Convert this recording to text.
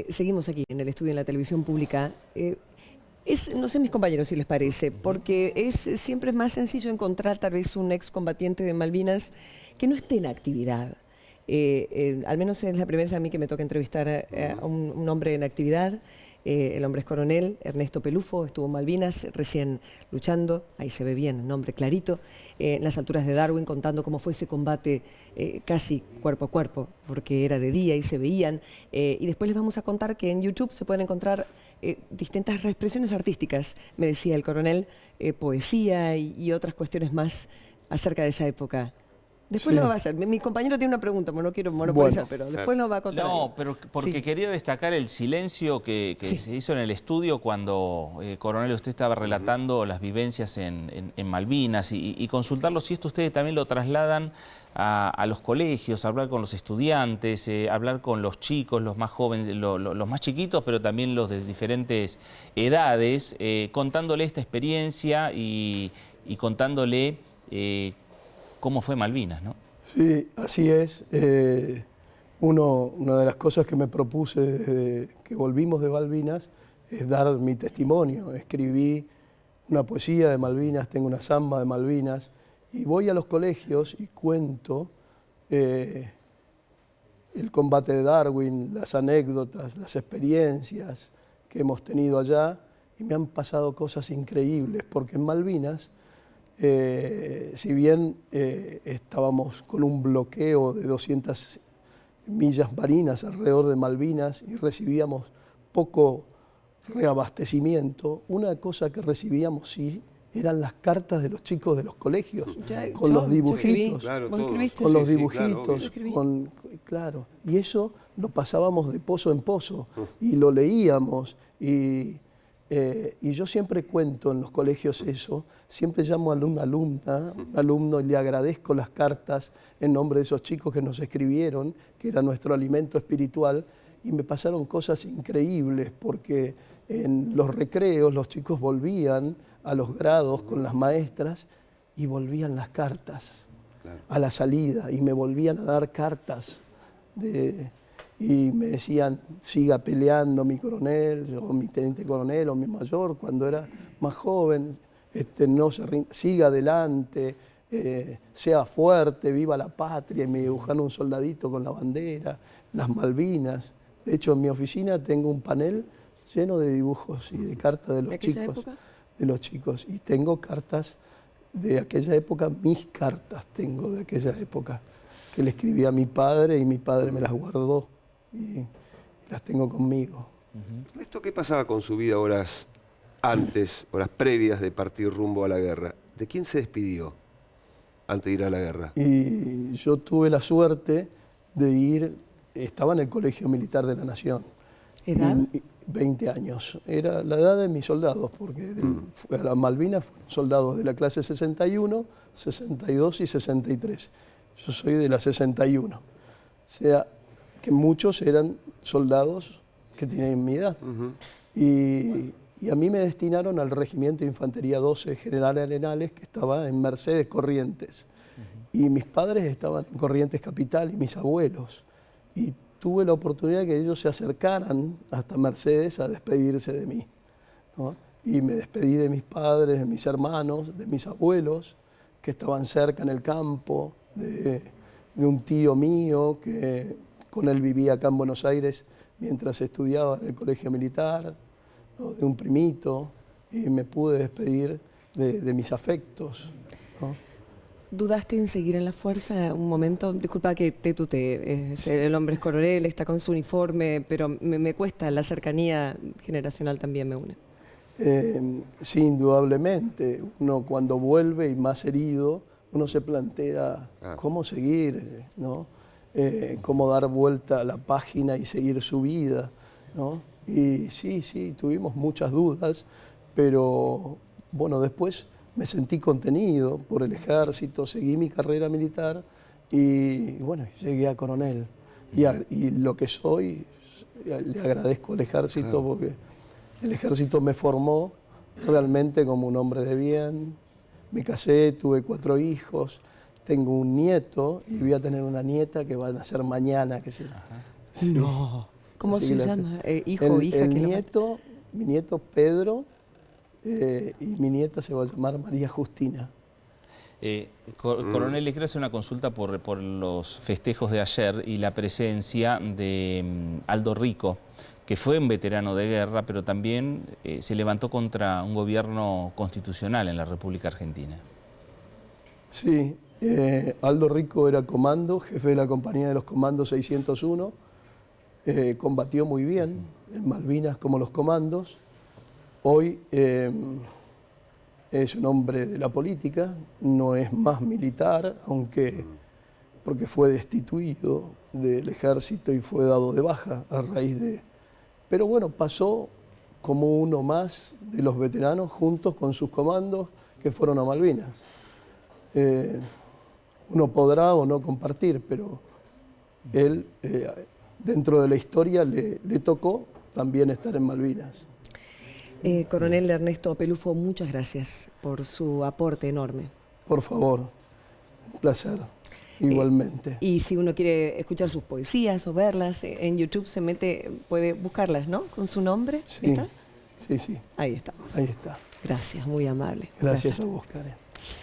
Seguimos aquí en el estudio en la televisión pública. No sé mis compañeros si les parece, porque siempre es más sencillo encontrar tal vez un excombatiente de Malvinas que no esté en actividad. Al menos es la primera vez a mí que me toca entrevistar a un hombre en actividad. El hombre es coronel, Ernesto Pelufo, estuvo en Malvinas recién luchando, ahí se ve bien, nombre clarito, en las alturas de Darwin, contando cómo fue ese combate casi cuerpo a cuerpo, porque era de día y se veían. Y después les vamos a contar que en YouTube se pueden encontrar distintas expresiones artísticas, me decía el coronel, poesía y otras cuestiones más acerca de esa época. Después lo va a hacer. Mi compañero tiene una pregunta, no quiero monopolizar, pero después nos va a contar. No, pero porque quería destacar el silencio que se hizo en el estudio cuando, coronel, usted estaba relatando las vivencias en Malvinas y consultarlo si esto ustedes también lo trasladan a los colegios, hablar con los estudiantes, hablar con los chicos, los más jóvenes, los más chiquitos, pero también los de diferentes edades, contándole esta experiencia y contándole cómo fue Malvinas, ¿no? Sí, así es. Una de las cosas que me propuse desde que volvimos de Malvinas es dar mi testimonio. Escribí una poesía de Malvinas, tengo una samba de Malvinas, y voy a los colegios y cuento el combate de Darwin, las anécdotas, las experiencias que hemos tenido allá, y me han pasado cosas increíbles, porque en Malvinas, si bien estábamos con un bloqueo de 200 millas marinas alrededor de Malvinas y recibíamos poco reabastecimiento, una cosa que recibíamos sí eran las cartas de los chicos de los colegios, con los dibujitos, con los dibujitos, claro, y eso lo pasábamos de pozo en pozo y lo leíamos y yo siempre cuento en los colegios eso, siempre llamo a una alumna, un alumno, y le agradezco las cartas en nombre de esos chicos que nos escribieron, que era nuestro alimento espiritual, y me pasaron cosas increíbles, porque en los recreos los chicos volvían a los grados con las maestras y volvían las cartas a la salida, y me volvían a dar cartas y me decían, siga peleando mi coronel, o mi teniente coronel, o mi mayor, cuando era más joven, no se rinda, siga adelante, sea fuerte, viva la patria, y me dibujaron un soldadito con la bandera, las Malvinas. De hecho, en mi oficina tengo un panel lleno de dibujos y de cartas de los chicos. De los chicos, y tengo cartas de aquella época, mis cartas tengo de aquella época, que le escribí a mi padre y mi padre me las guardó. Y las tengo conmigo. ¿Esto qué pasaba con su vida horas antes, horas previas de partir rumbo a la guerra? ¿De quién se despidió antes de ir a la guerra? Y yo tuve la suerte de ir, estaba en el Colegio Militar de la Nación. ¿Edad? 20 años. Era la edad de mis soldados, porque a las Malvinas fueron soldados de la clase 61, 62 y 63. Yo soy de la 61. O sea, que muchos eran soldados que tenían mi edad. Y a mí me destinaron al Regimiento de Infantería 12 General Arenales, que estaba en Mercedes, Corrientes. Y mis padres estaban en Corrientes Capital y mis abuelos. Y tuve la oportunidad de que ellos se acercaran hasta Mercedes a despedirse de mí, ¿no? Y me despedí de mis padres, de mis hermanos, de mis abuelos, que estaban cerca en el campo, de un tío mío que con él vivía acá en Buenos Aires mientras estudiaba en el colegio militar, ¿no? De un primito, y me pude despedir de mis afectos, ¿no? ¿Dudaste en seguir en la fuerza un momento? Disculpa que te tutee, el hombre es coronel, está con su uniforme, pero me cuesta, la cercanía generacional también me une. Sí, indudablemente. Uno cuando vuelve y más herido, uno se plantea cómo seguir, ¿no? Cómo dar vuelta a la página y seguir su vida, ¿no? Y sí, tuvimos muchas dudas, pero bueno, después me sentí contenido por el ejército, seguí mi carrera militar y bueno, llegué a coronel. Y lo que soy, le agradezco al ejército porque el ejército me formó realmente como un hombre de bien. Me casé, tuve 4 hijos. Tengo un nieto y voy a tener una nieta que va a nacer mañana. Que se... No. ¿Cómo Así se que la- llama? ¿Hijo o hija? El ¿Quién lo mata? nieto, mi nieto Pedro, y mi nieta se va a llamar María Justina. Coronel, le quiero hacer una consulta por los festejos de ayer y la presencia de Aldo Rico, que fue un veterano de guerra, pero también se levantó contra un gobierno constitucional en la República Argentina. Sí, Aldo Rico era comando, jefe de la compañía de los comandos 601, combatió muy bien en Malvinas como los comandos. Hoy es un hombre de la política, no es más militar, porque fue destituido del ejército y fue dado de baja a raíz de... Pero bueno, pasó como uno más de los veteranos juntos con sus comandos que fueron a Malvinas. Uno podrá o no compartir, pero él, dentro de la historia, le tocó también estar en Malvinas. Coronel Ernesto Pelufo, muchas gracias por su aporte enorme. Por favor, un placer, igualmente. Y si uno quiere escuchar sus poesías o verlas, en YouTube se mete, puede buscarlas, ¿no? Con su nombre. Sí, ¿Está? sí, sí, Ahí estamos. ahí está. Gracias, muy amable. Gracias a vos, Karen.